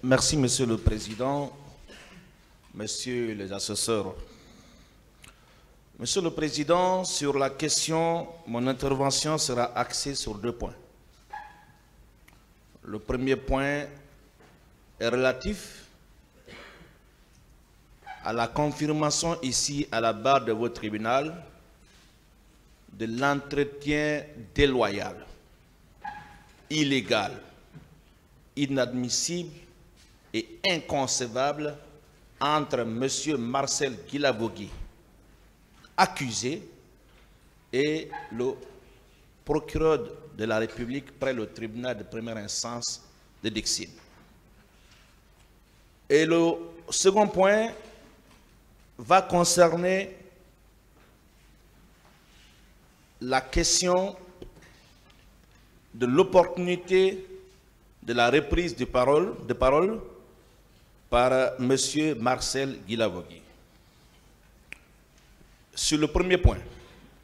Merci, Monsieur le Président, Messieurs les assesseurs. Monsieur le Président, sur la question, mon intervention sera axée sur 2 points. Le premier point est relatif à la confirmation ici à la barre de votre tribunal de l'entretien déloyal, illégal, inadmissible et inconcevable entre M. Marcel Guilavogui, accusé, et le procureur de la République près le tribunal de première instance de Dixine. Et le second point va concerner la question de l'opportunité de la reprise de parole par M. Marcel Guilavogui. Sur le premier point,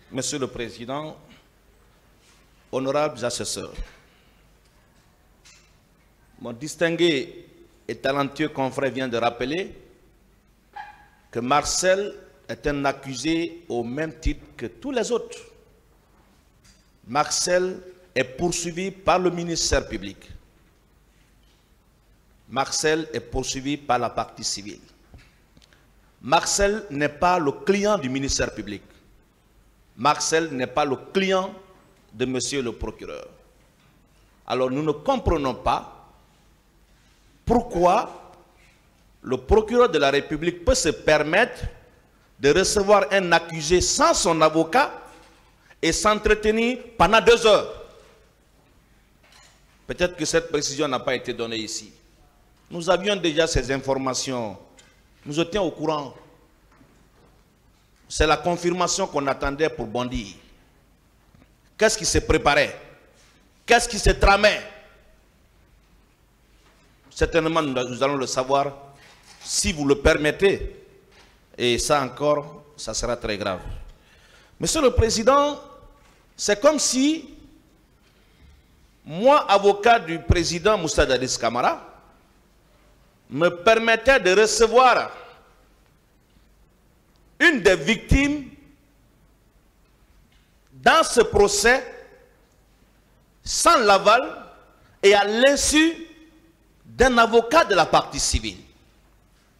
Monsieur le Président, honorables assesseurs, mon distingué et talentueux confrère vient de rappeler que Marcel est un accusé au même titre que tous les autres. Marcel est poursuivi par le ministère public. Marcel est poursuivi par la partie civile. Marcel n'est pas le client du ministère public. Marcel n'est pas le client de monsieur le procureur. Alors nous ne comprenons pas pourquoi le procureur de la République peut se permettre de recevoir un accusé sans son avocat et s'entretenir pendant 2 heures. Peut-être que cette précision n'a pas été donnée ici. Nous avions déjà ces informations. Nous étions au courant. C'est la confirmation qu'on attendait pour bondir. Qu'est-ce qui se préparait? Qu'est-ce qui se tramait? Certainement, nous allons le savoir si vous le permettez. Et ça encore, ça sera très grave. Monsieur le Président, c'est comme si moi, avocat du président Moussa Dadis Camara, me permettait de recevoir une des victimes dans ce procès sans l'aval et à l'insu d'un avocat de la partie civile.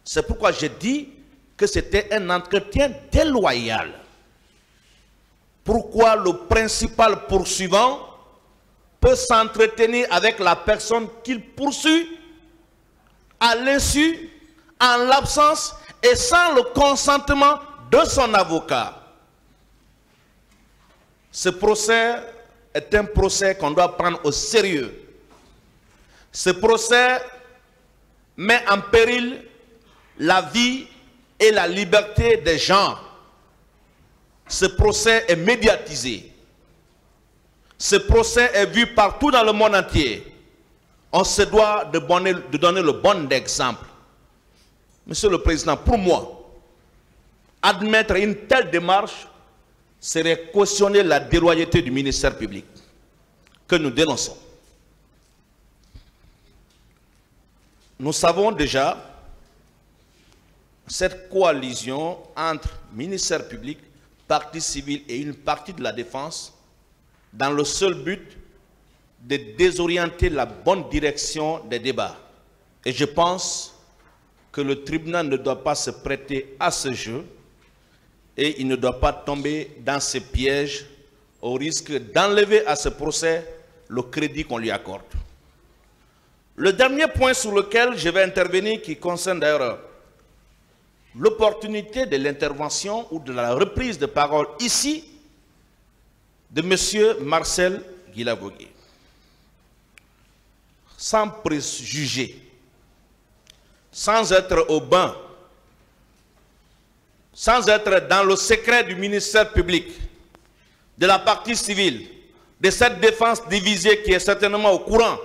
C'est pourquoi j'ai dit que c'était un entretien déloyal. Pourquoi le principal poursuivant peut s'entretenir avec la personne qu'il poursuit à l'insu, en l'absence et sans le consentement de son avocat? Ce procès est un procès qu'on doit prendre au sérieux. Ce procès met en péril la vie et la liberté des gens. Ce procès est médiatisé. Ce procès est vu partout dans le monde entier. On se doit de donner le bon exemple. Monsieur le Président, pour moi, admettre une telle démarche serait cautionner la déloyauté du ministère public que nous dénonçons. Nous savons déjà cette coalition entre ministère public, partie civile et une partie de la défense dans le seul but de désorienter la bonne direction des débats. Et je pense que le tribunal ne doit pas se prêter à ce jeu et il ne doit pas tomber dans ce piège au risque d'enlever à ce procès le crédit qu'on lui accorde. Le dernier point sur lequel je vais intervenir, qui concerne d'ailleurs l'opportunité de l'intervention ou de la reprise de parole ici de M. Marcel Guilavogui. Sans préjuger, sans être au bain, sans être dans le secret du ministère public, de la partie civile, de cette défense divisée qui est certainement au courant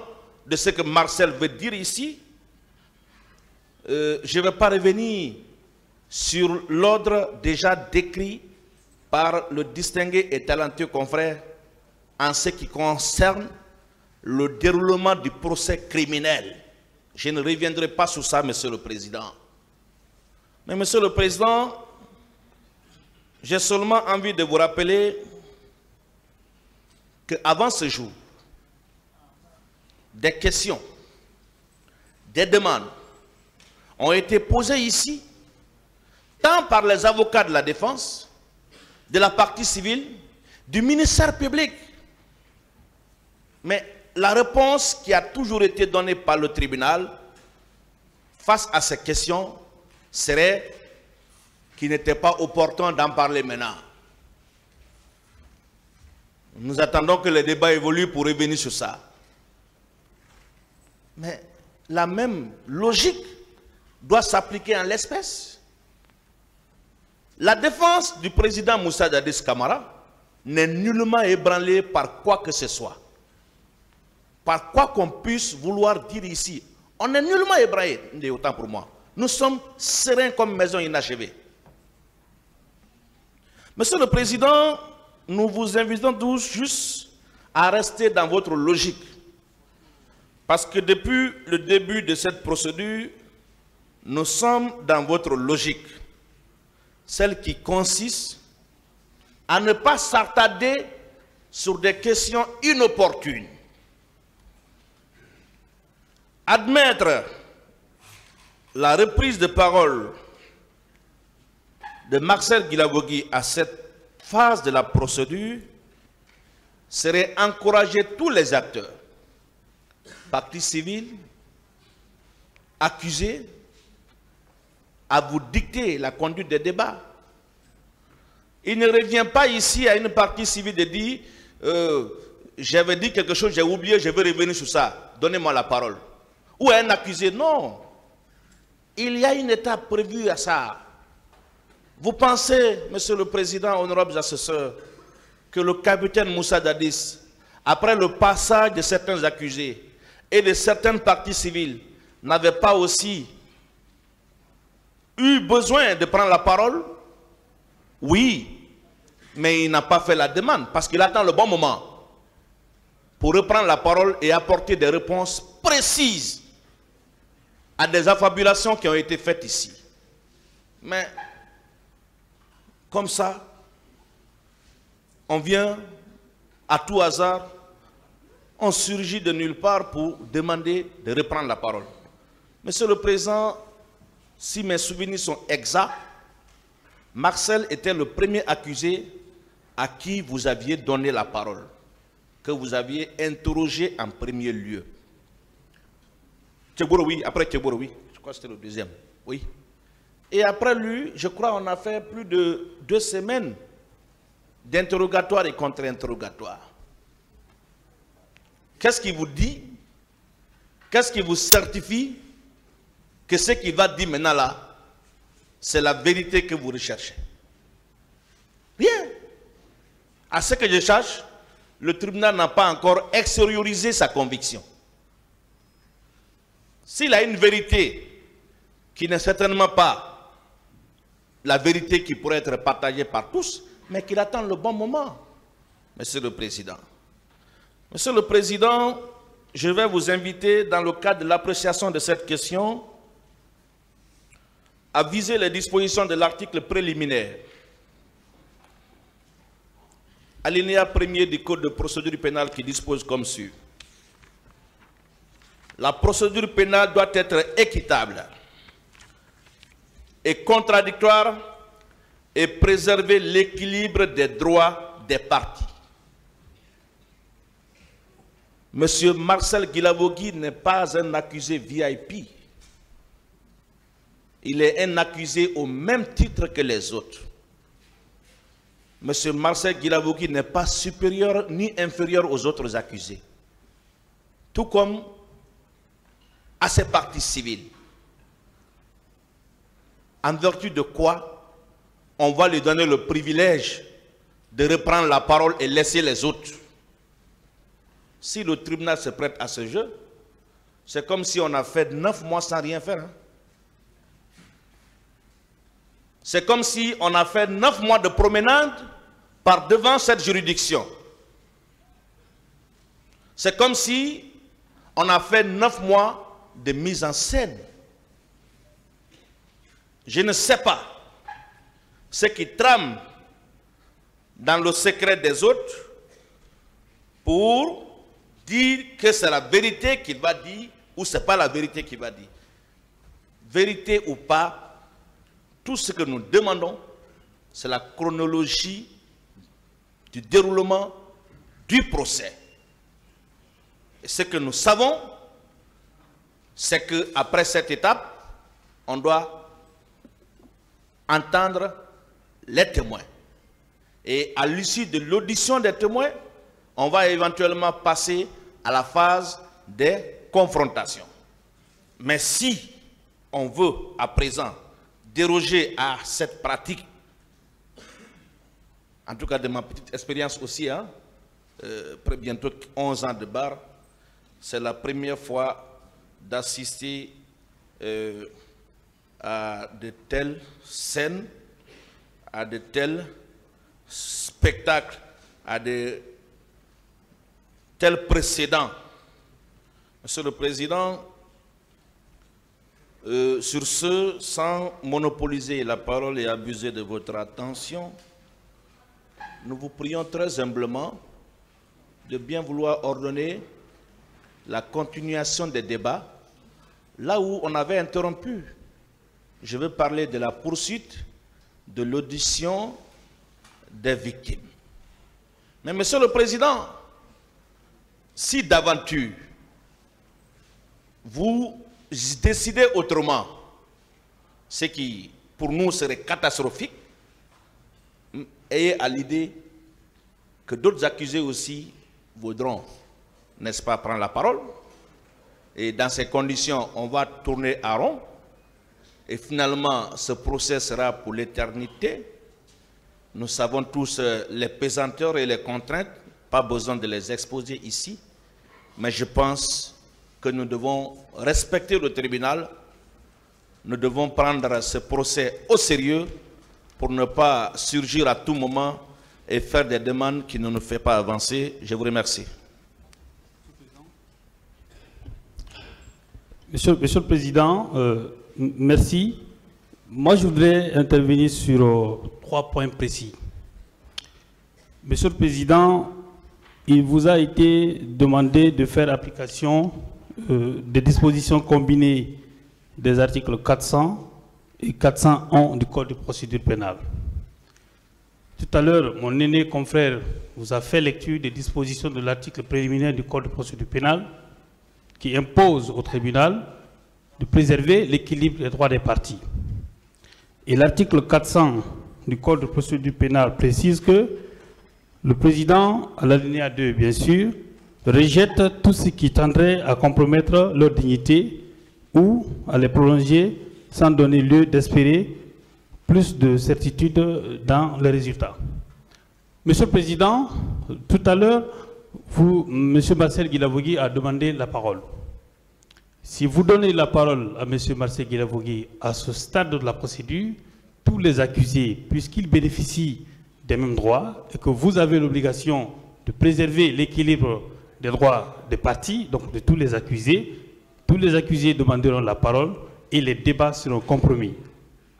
de ce que Marcel veut dire ici, je ne vais pas revenir sur l'ordre déjà décrit par le distingué et talentueux confrère en ce qui concerne le déroulement du procès criminel. Je ne reviendrai pas sur ça, Monsieur le Président. Mais Monsieur le Président, j'ai seulement envie de vous rappeler qu'avant ce jour, des questions, des demandes ont été posées ici, tant par les avocats de la défense, de la partie civile, du ministère public. Mais la réponse qui a toujours été donnée par le tribunal face à ces questions serait qu'il n'était pas opportun d'en parler maintenant. Nous attendons que le débat évolue pour revenir sur ça. Mais la même logique doit s'appliquer en l'espèce. La défense du président Moussa Dadis Camara n'est nullement ébranlée par quoi que ce soit. Par quoi qu'on puisse vouloir dire ici. On n'est nullement ébranlé, autant pour moi. Nous sommes sereins comme maison inachevée. Monsieur le Président, nous vous invitons tous juste à rester dans votre logique. Parce que depuis le début de cette procédure, nous sommes dans votre logique. Celle qui consiste à ne pas s'attarder sur des questions inopportunes. Admettre la reprise de parole de Marcel Guilavogui à cette phase de la procédure serait encourager tous les acteurs, partie civile, accusés, à vous dicter la conduite des débats. Il ne revient pas ici à une partie civile de dire j'avais dit quelque chose, j'ai oublié, je vais revenir sur ça, donnez-moi la parole. Ou à un accusé, non. Il y a une étape prévue à ça. Vous pensez, Monsieur le Président, honorables assesseurs, que le capitaine Moussa Dadis, après le passage de certains accusés et de certaines parties civiles, n'avait pas aussi eu besoin de prendre la parole? Oui, mais il n'a pas fait la demande parce qu'il attend le bon moment pour reprendre la parole et apporter des réponses précises à des affabulations qui ont été faites ici. Mais comme ça, on vient à tout hasard, on surgit de nulle part pour demander de reprendre la parole. Monsieur le Président, si mes souvenirs sont exacts, Marcel était le premier accusé à qui vous aviez donné la parole, que vous aviez interrogé en premier lieu. Tchebouro, oui, après Tchebouro, oui. Je crois que c'était le deuxième. Oui. Et après lui, je crois qu'on a fait plus de 2 semaines d'interrogatoire et contre-interrogatoire. Qu'est-ce qui vous dit? Qu'est-ce qui vous certifie que ce qu'il va dire maintenant là, c'est la vérité que vous recherchez? Rien. À ce que je cherche, le tribunal n'a pas encore extériorisé sa conviction. S'il a une vérité qui n'est certainement pas la vérité qui pourrait être partagée par tous, mais qu'il attend le bon moment, Monsieur le Président. Monsieur le Président, je vais vous inviter, dans le cadre de l'appréciation de cette question, à viser les dispositions de l'article préliminaire, alinéa 1er du Code de procédure pénale qui dispose comme suit. La procédure pénale doit être équitable et contradictoire et préserver l'équilibre des droits des parties. Monsieur Marcel Guilavogui n'est pas un accusé VIP. Il est un accusé au même titre que les autres. Monsieur Marcel Guilavogui n'est pas supérieur ni inférieur aux autres accusés. Tout comme à ses parties civiles. En vertu de quoi on va lui donner le privilège de reprendre la parole et laisser les autres. Si le tribunal se prête à ce jeu, c'est comme si on a fait 9 mois sans rien faire. Hein? C'est comme si on a fait 9 mois de promenade par devant cette juridiction. C'est comme si on a fait 9 mois de mise en scène. Je ne sais pas ce qui trame dans le secret des autres pour dire que c'est la vérité qu'il va dire ou ce n'est pas la vérité qu'il va dire. Vérité ou pas, tout ce que nous demandons, c'est la chronologie du déroulement du procès. Et ce que nous savons, c'est qu'après cette étape, on doit entendre les témoins. Et à l'issue de l'audition des témoins, on va éventuellement passer à la phase des confrontations. Mais si on veut à présent déroger à cette pratique, en tout cas de ma petite expérience aussi, hein, bientôt 11 ans de bar, c'est la première fois d'assister à de telles scènes, à de tels spectacles, à de tels précédents. Monsieur le Président, sur ce, sans monopoliser la parole et abuser de votre attention, nous vous prions très humblement de bien vouloir ordonner la continuation des débats là où on avait interrompu. Je veux parler de la poursuite de l'audition des victimes. Mais Monsieur le Président, si d'aventure vous décidez autrement, ce qui pour nous serait catastrophique, ayez à l'idée que d'autres accusés aussi voudront, n'est-ce pas, prendre la parole. Et dans ces conditions, on va tourner à rond. Et finalement, ce procès sera pour l'éternité. Nous savons tous les pesanteurs et les contraintes, pas besoin de les exposer ici. Mais je pense que nous devons respecter le tribunal. Nous devons prendre ce procès au sérieux pour ne pas surgir à tout moment et faire des demandes qui ne nous font pas avancer. Je vous remercie. Monsieur le Président, merci. Moi, je voudrais intervenir sur 3 points précis. Monsieur le Président, il vous a été demandé de faire application des dispositions combinées des articles 400 et 401 du Code de procédure pénale. Tout à l'heure, mon aîné confrère vous a fait lecture des dispositions de l'article préliminaire du Code de procédure pénale qui impose au tribunal de préserver l'équilibre des droits des parties. Et l'article 400 du Code de procédure pénale précise que le président, à l'alinéa 2 bien sûr, rejette tout ce qui tendrait à compromettre leur dignité ou à les prolonger sans donner lieu d'espérer plus de certitude dans les résultats. Monsieur le Président, tout à l'heure, M. Marcel Guilavogui a demandé la parole. Si vous donnez la parole à M. Marcel Guilavogui à ce stade de la procédure, tous les accusés, puisqu'ils bénéficient des mêmes droits et que vous avez l'obligation de préserver l'équilibre des droits des parties, donc de tous les accusés demanderont la parole et les débats seront compromis.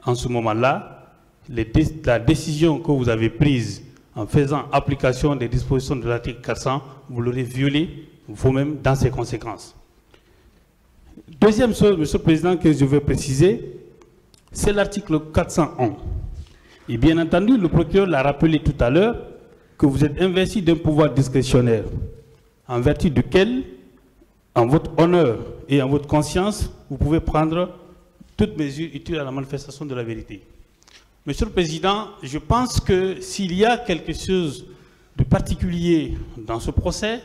En ce moment-là, la décision que vous avez prise en faisant application des dispositions de l'article 400, vous l'aurez violée vous-même dans ses conséquences. Deuxième chose, Monsieur le Président, que je veux préciser, c'est l'article 401. Et bien entendu, le procureur l'a rappelé tout à l'heure que vous êtes investi d'un pouvoir discrétionnaire, en vertu duquel, en votre honneur et en votre conscience, vous pouvez prendre toute mesure utile à la manifestation de la vérité. Monsieur le Président, je pense que s'il y a quelque chose de particulier dans ce procès,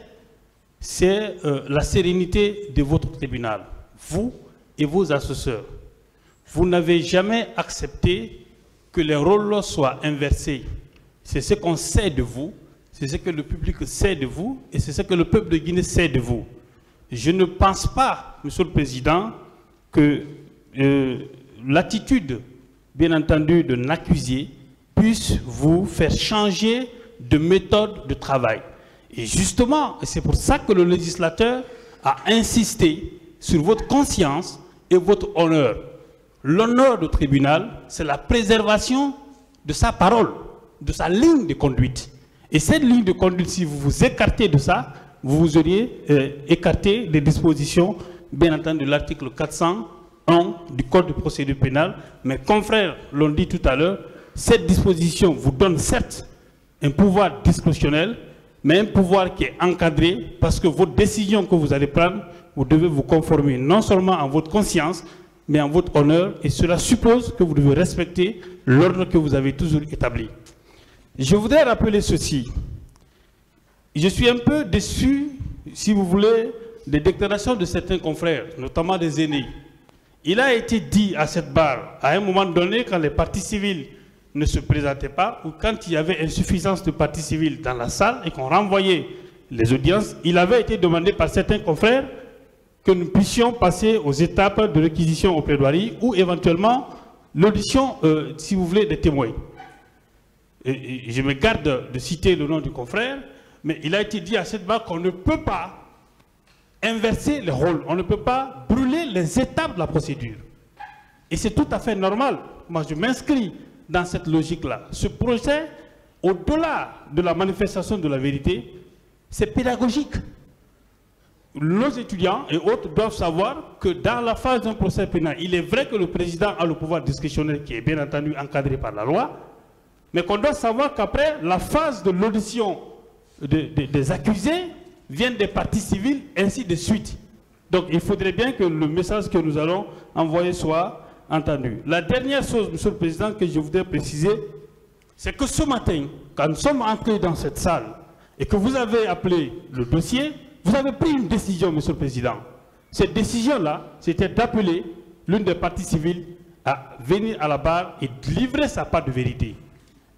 c'est la sérénité de votre tribunal, vous et vos assesseurs. Vous n'avez jamais accepté que les rôles soient inversés. C'est ce qu'on sait de vous, c'est ce que le public sait de vous et c'est ce que le peuple de Guinée sait de vous. Je ne pense pas, Monsieur le Président, que l'attitude, bien entendu, d'un accusé puisse vous faire changer de méthode de travail. Et justement, c'est pour ça que le législateur a insisté sur votre conscience et votre honneur. L'honneur du tribunal, c'est la préservation de sa parole, de sa ligne de conduite. Et cette ligne de conduite, si vous vous écartez de ça, vous auriez écarté des dispositions, bien entendu, de l'article 401 du Code de procédure pénale. Mes confrères l'ont dit tout à l'heure, cette disposition vous donne certes un pouvoir discrétionnel, mais un pouvoir qui est encadré parce que votre décision que vous allez prendre, vous devez vous conformer non seulement à votre conscience, mais en votre honneur, et cela suppose que vous devez respecter l'ordre que vous avez toujours établi. Je voudrais rappeler ceci. Je suis un peu déçu, si vous voulez, des déclarations de certains confrères, notamment des aînés. Il a été dit à cette barre, à un moment donné, quand les parties civiles ne se présentaient pas, ou quand il y avait insuffisance de parties civiles dans la salle et qu'on renvoyait les audiences, il avait été demandé par certains confrères que nous puissions passer aux étapes de réquisition aux plaidoiries ou éventuellement l'audition, si vous voulez, des témoins. Et je me garde de citer le nom du confrère, mais il a été dit à cette barre qu'on ne peut pas inverser les rôles, on ne peut pas brûler les étapes de la procédure. Et c'est tout à fait normal. Moi, je m'inscris dans cette logique-là. Ce projet, au-delà de la manifestation de la vérité, c'est pédagogique. Nos étudiants et autres doivent savoir que dans la phase d'un procès pénal, il est vrai que le président a le pouvoir discrétionnaire qui est bien entendu encadré par la loi, mais qu'on doit savoir qu'après la phase de l'audition des accusés viennent des parties civiles, ainsi de suite. Donc il faudrait bien que le message que nous allons envoyer soit entendu. La dernière chose, Monsieur le Président, que je voudrais préciser, c'est que ce matin, quand nous sommes entrés dans cette salle et que vous avez appelé le dossier, vous avez pris une décision, Monsieur le Président. Cette décision-là, c'était d'appeler l'une des parties civiles à venir à la barre et de livrer sa part de vérité.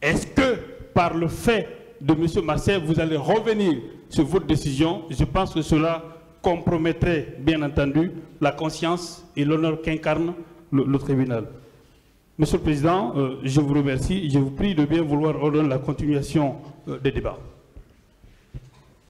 Est-ce que, par le fait de M. Marseille, vous allez revenir sur votre décision? Je pense que cela compromettrait, bien entendu, la conscience et l'honneur qu'incarne le tribunal. Monsieur le Président, je vous remercie et je vous prie de bien vouloir ordonner la continuation des débats.